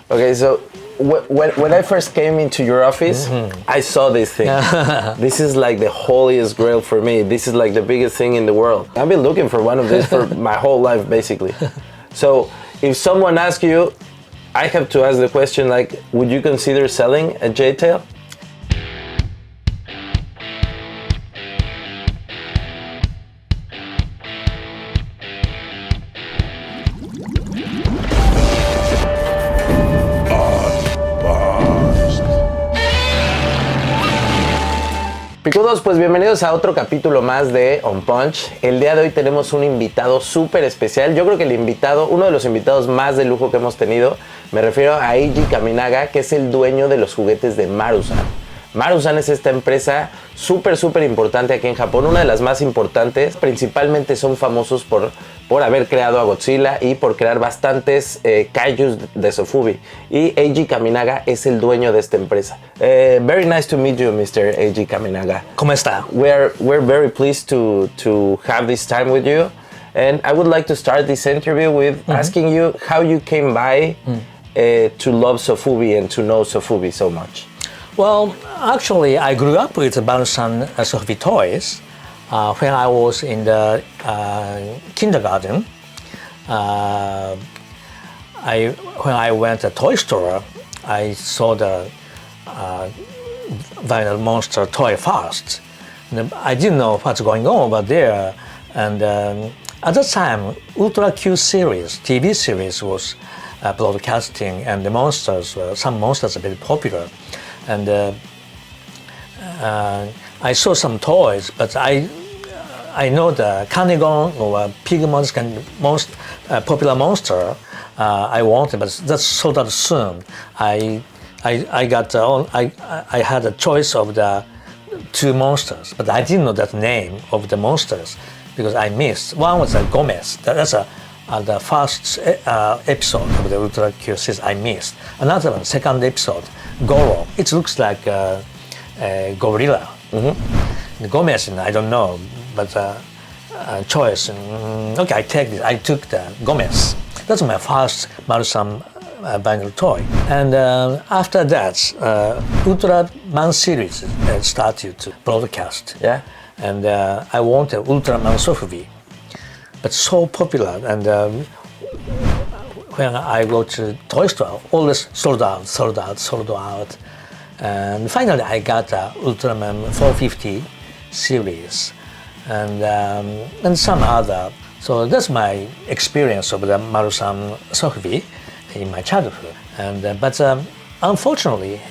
Okay, so when I first came into your office, I saw this thing. This is like the holiest grail for me. This is like the biggest thing in the world. I've been looking for one of these for my whole life, basically. So if someone asks you, I have to ask the question like, would you consider selling a J-tail? Picudos, pues bienvenidos a otro capítulo más de On Punch. El día de hoy tenemos un invitado súper especial. Yo creo que uno de los invitados más de lujo que hemos tenido, me refiero a Eiji Kaminaga, que es el dueño de los juguetes de Marusan. Marusan es esta empresa súper importante aquí en Japón, una de las más importantes. Principalmente son famosos por haber creado a Godzilla y por crear bastantes kaijus de Sofubi. Y Eiji Kaminaga es el dueño de esta empresa. Very nice to meet you, Mr. Eiji Kaminaga. ¿Cómo está? We're very pleased to have this time with you. And I would like to start this interview with asking you how you came by to love Sofubi and to know Sofubi so much. Well, actually, I grew up with Marusan Sofubi toys when I was in the kindergarten. When I went to a toy store, I saw the vinyl monster toy first. And I didn't know what's going on over there. And at that time, Ultra Q series, TV series was broadcasting, and some monsters are very popular. And I saw some toys, but I know the Kaminaga or Pigmon's most popular monster I wanted, but that's sold out soon. I had a choice of the two monsters, but I didn't know that name of the monsters because I missed. One was a Gomez. That's the first episode of the Ultra Q series I missed. Another one, second episode, Goro. It looks like a gorilla. The Gomez, I don't know, but choice. Okay, I take this. I took the Gomez. That's my first Marusan vinyl toy. And after that, Ultraman series started to broadcast. Yeah. And I wanted Ultraman Sofubi, but so popular. And when I go to toy store, always sold out. And finally, I got Ultraman 450 series and some other. So that's my experience of the Marusan Sofubi in my childhood. And but unfortunately,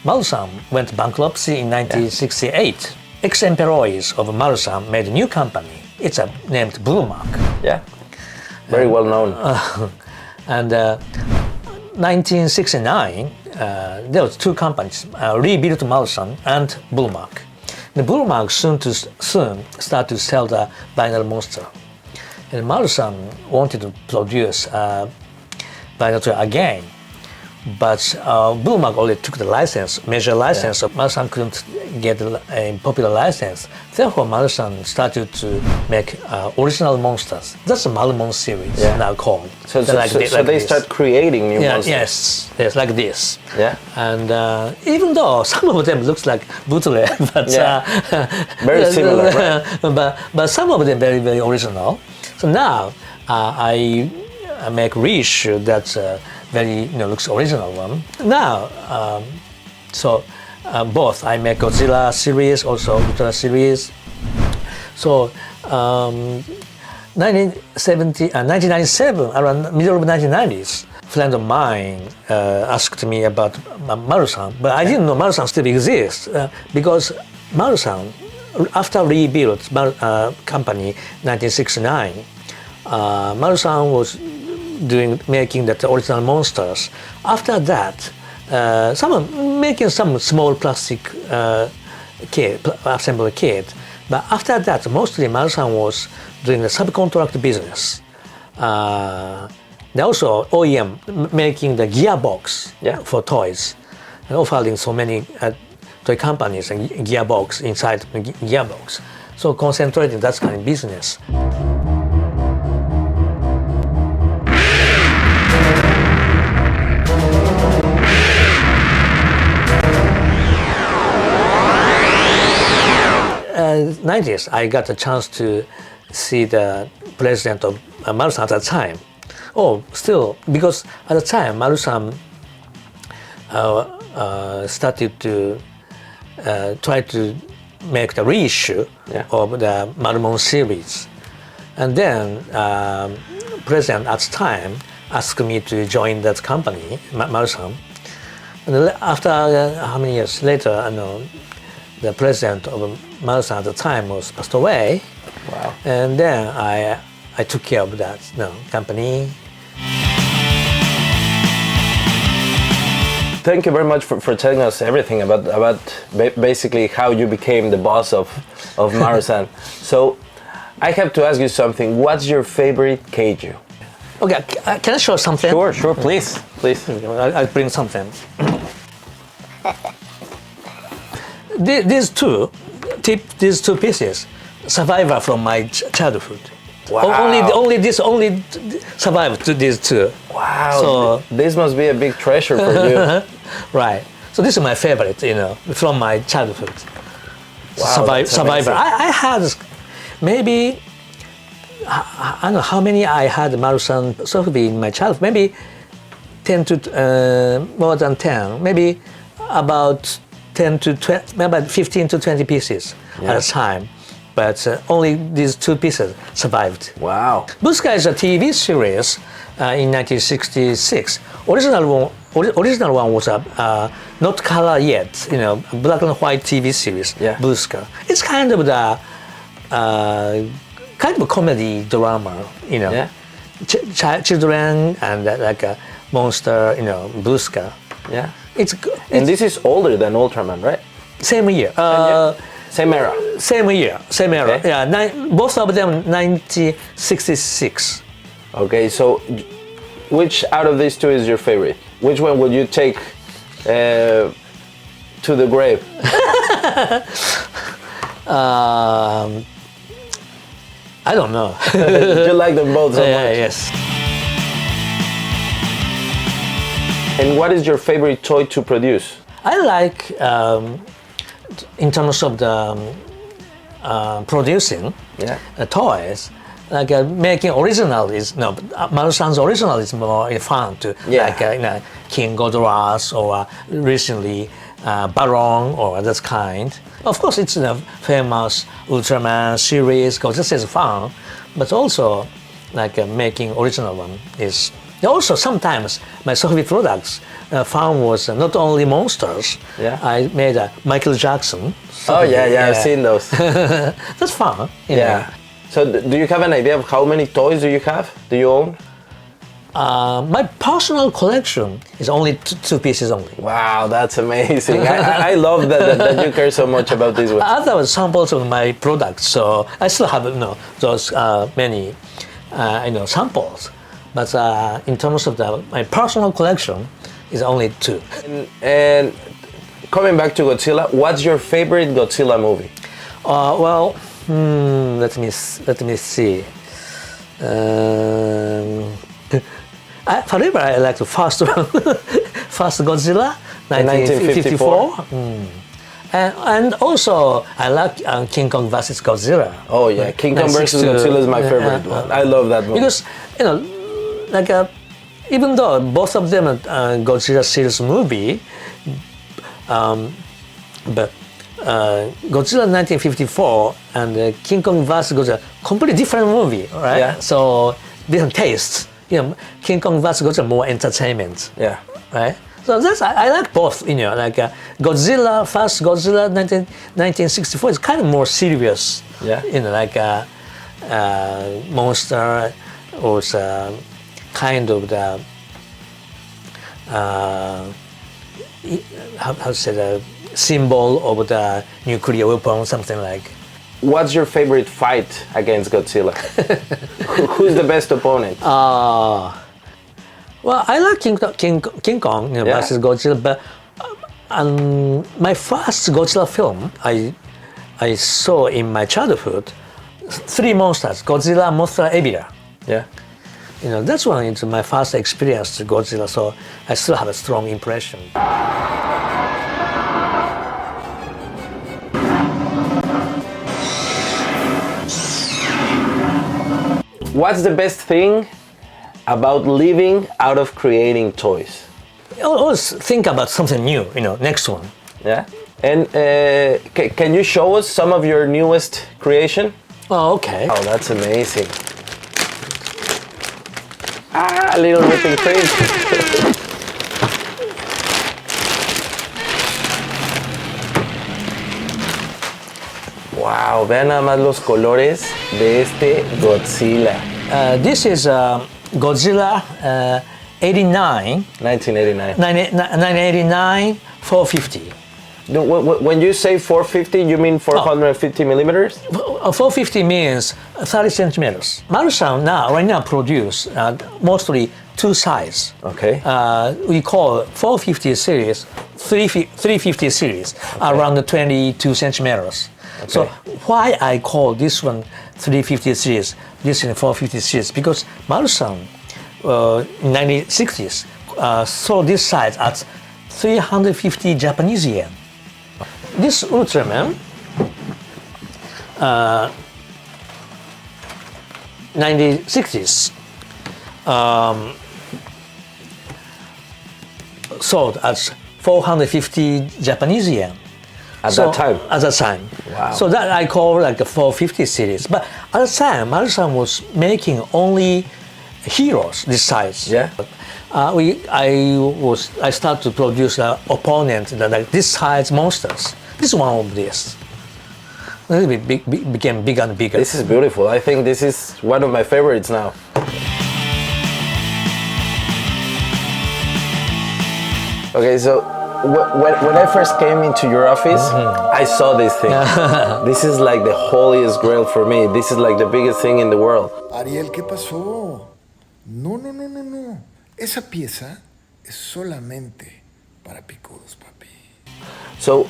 Marusan went bankruptcy in 1968. Ex-employees of Marusan made a new company. It's named Blue Mark. Yeah, very well known. And 1969, there was two companies, rebuilt Marusan and Blue Mark. The Blue Mark soon start to sell the vinyl monster. And Marusan wanted to produce vinyl toy again, but Blue Mark only took the license, major license, so Marusan couldn't get a popular license. Therefore, Marusan started to make original monsters. That's the Marumon series now called. So they start creating new monsters. Yes, like this. Yeah. And even though some of them looks like bootleg, but very similar, right? But some of them very original. So now I make reissue that's very looks original one. Now, both I make Godzilla series, also Ultra series. So 1997, around middle of 1990s, a friend of mine asked me about Marusan, but I didn't know Marusan still exists because Marusan, after rebuilt company 1969, Marusan was making the original monsters. After that, making some small plastic assembly kit. But after that, mostly Marusan was doing the subcontract business. They also OEM making the gearbox for toys, and offering so many toy companies and gearbox inside the gearbox. So concentrating that kind of business. 90s, I got a chance to see the president of Marusan at the time. Oh, still, because at the time, Marusan started to try to make the reissue of the Marumon series. And then president at the time asked me to join that company, Marusan. And after how many years later, the president of Marusan at the time was passed away. Wow. And then I took care of that company. Thank you very much for telling us everything about basically how you became the boss of Marusan. So I have to ask you something. What's your favorite keiju? Okay, can I show something? Sure, please. I'll bring something. These two pieces, survivor from my childhood. Wow. Only survived to these two. Wow. So this must be a big treasure for you. Right. So this is my favorite, from my childhood. Wow, Survivor. I had maybe, I don't know how many I had Marusan Sofubi in my childhood. Maybe 10 to more than 10. Maybe about 10 to 20, maybe 15 to 20 pieces at a time. But only these two pieces survived. Wow. Busca is a TV series in 1966. Original one was not color yet, black and white TV series. Yeah. Busca. It's kind of the kind of a comedy drama, Yeah. Children and like a monster, Busca. Yeah. It's And this is older than Ultraman, right? same year. Same era. Same year. Okay. Yeah, both of them 1966. Okay, so which out of these two is your favorite? Which one would you take to the grave? I don't know. You like them both so much? Yes. And what is your favorite toy to produce? I like, in terms of the producing toys, like making original is Marusan's original is more fun to like King Ghidorahs or recently Baron or that kind. Of course, it's a famous Ultraman series because this is fun, but also like making original one is. Also, sometimes my Sofubi products fun was not only monsters. Yeah. I made a Michael Jackson. Oh yeah, I've seen those. That's fun. Yeah. So do you have an idea of how many toys do you have? Do you own? My personal collection is only two pieces only. Wow, that's amazing. I love that you care so much about this one. Other samples of my products, so I still have those many samples. But in terms of my personal collection, is only two. And coming back to Godzilla, what's your favorite Godzilla movie? Well, let me see. Forever I like the first one, first Godzilla, 1954. And also I like King Kong vs. Godzilla. Oh yeah, King Kong vs. Godzilla is my favorite one. I love that movie. Because like even though both of them are Godzilla series movie, but Godzilla 1954 and King Kong vs. Godzilla completely different movie, right? Yeah. So different tastes. King Kong vs. Godzilla more entertainment. Yeah. Right. So I like both. Like Godzilla, first Godzilla 1964 is kind of more serious. Yeah. Like monster was kind of the how to say the symbol of the nuclear weapon, something like. What's your favorite fight against Godzilla? Who's the best opponent? Well, I like King Kong versus Godzilla, but my first Godzilla film I saw in my childhood, three monsters: Godzilla, Mothra, Ebirah. Yeah. That's one is my first experience to Godzilla, so I still have a strong impression. What's the best thing about living out of creating toys? Always think about something new, next one. Yeah. And can you show us some of your newest creation? Oh, okay. Oh, that's amazing. A little whipping cream. Wow, vean nada más los colores de este Godzilla. This is Godzilla 89. 1989. 1989 450. When you say 450, you mean 450 millimeters? 450 means 30 centimeters. Marusan right now produce mostly two sizes. Okay. We call 450 series, 350 series, around 22 centimeters. Okay. So why I call this one 350 series, this is 450 series? Because Marusan in 1960s sold this size at 350 Japanese yen. This Ultraman 1960s sold at 450 Japanese yen. At that time? At that time. Wow. So that I call like a 450 series. But at the time, Marusan was making only heroes this size. Yeah. I started to produce an opponent like this size monsters. This is one of this. It became bigger and bigger. This is beautiful. I think this is one of my favorites now. Okay, so when I first came into your office, I saw this thing. This is like the holiest grail for me. This is like the biggest thing in the world. Ariel, ¿qué pasó? No. Esa pieza es solamente para picudos, papi. So,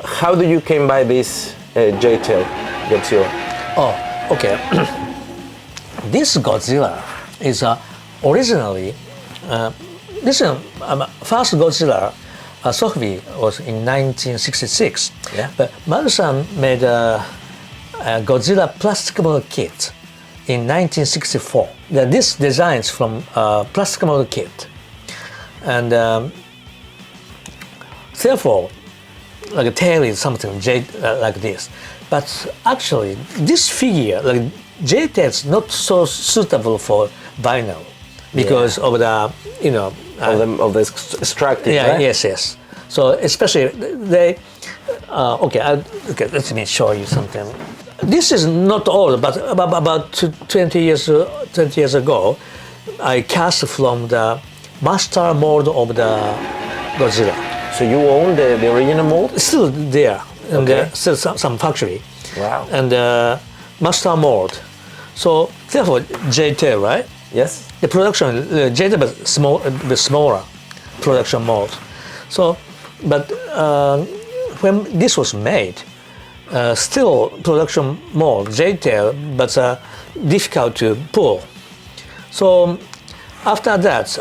how do you came by this J-tail Godzilla? Oh, okay. This Godzilla is originally first Godzilla Sophie was in 1966. Yeah. But Marusan made a Godzilla plastic model kit in 1964. This designs from plastic model kit, and therefore, like a tail is something like this. But actually, this figure, like J-tail, is not so suitable for vinyl because of the of the extractive. yeah, right? yes. So especially they. Okay, let me show you something. This is not old, but about 20 years ago, I cast from the master mold of the Godzilla. So you own the original mold? It's still there, and Okay. there's still some factory. Wow. And master mold. So therefore, J-tail, right? Yes. The production J-tail was smaller production mold. So, but when this was made, still production mold J-tail, but difficult to pull. So after that,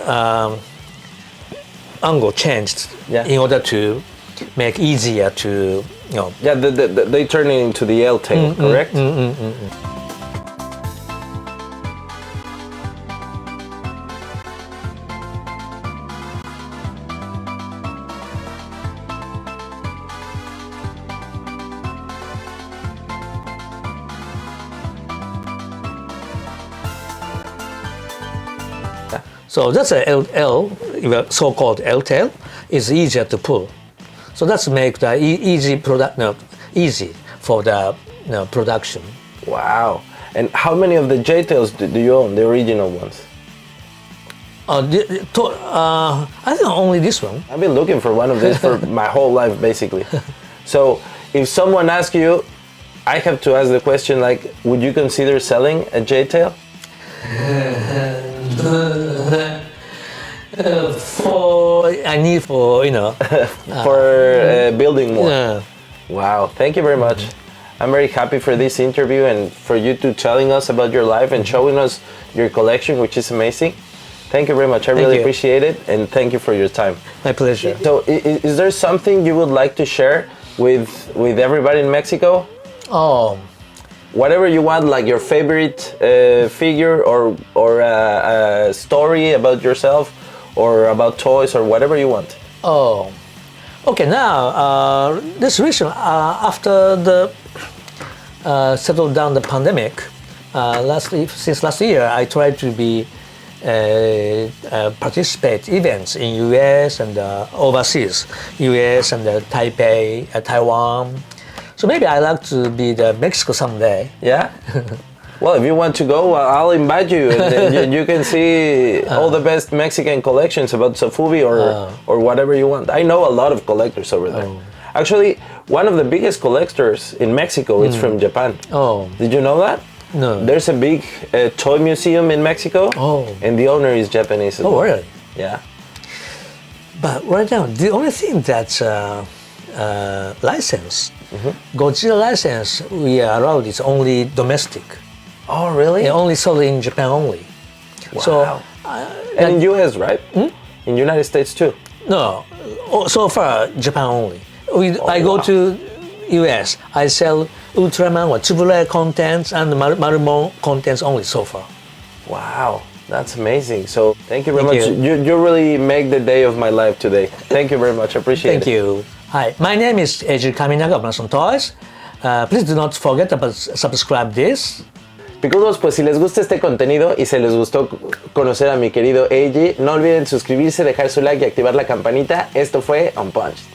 angle changed in order to make easier to Yeah, they turn it into the L tail, correct? So that's a L, so-called L tail, is easier to pull. So that's make the easy for the production. Wow. And how many of the J-tails do you own, the original ones? I think only this one. I've been looking for one of these for my whole life, basically. So if someone asks you, I have to ask the question like, would you consider selling a J-tail? For building more. Yeah. Wow, thank you very much. I'm very happy for this interview and for you to telling us about your life and showing us your collection, which is amazing. Thank you very much. I really appreciate it, and thank you for your time. My pleasure. So, is there something you would like to share with everybody in Mexico? Oh, whatever you want, like your favorite figure or a story about yourself or about toys or whatever you want. Oh, okay. Now, this region after the settled down the pandemic, since last year, I tried to be participate events in US and overseas, US and Taipei, Taiwan. So maybe I like to be the Mexico someday. Yeah. Well, if you want to go, I'll invite you, and then you can see all the best Mexican collections about Sofubi or whatever you want. I know a lot of collectors over there. Actually, one of the biggest collectors in Mexico is from Japan. Oh. Did you know that? No. There's a big toy museum in Mexico, and the owner is Japanese as well. Oh, really? Yeah. But right now, the only thing that's license, Godzilla license we are allowed is only domestic. Oh, really? They only sold in Japan only. Wow. So, and in US, right? In United States too. No, so far Japan only. I go to US, I sell Ultraman or AAA contents and Marumon contents only so far. Wow, that's amazing. So thank you very Thank much. you. You really make the day of my life today. Thank you very much. I appreciate Thank it. you. Hi, my name is Eiji Kaminaga from Torres. Please do not forget about subscribe this. Picudos, pues si les gusta este contenido y se les gustó conocer a mi querido Eiji, no olviden suscribirse, dejar su like y activar la campanita. Esto fue UNPUNCHED.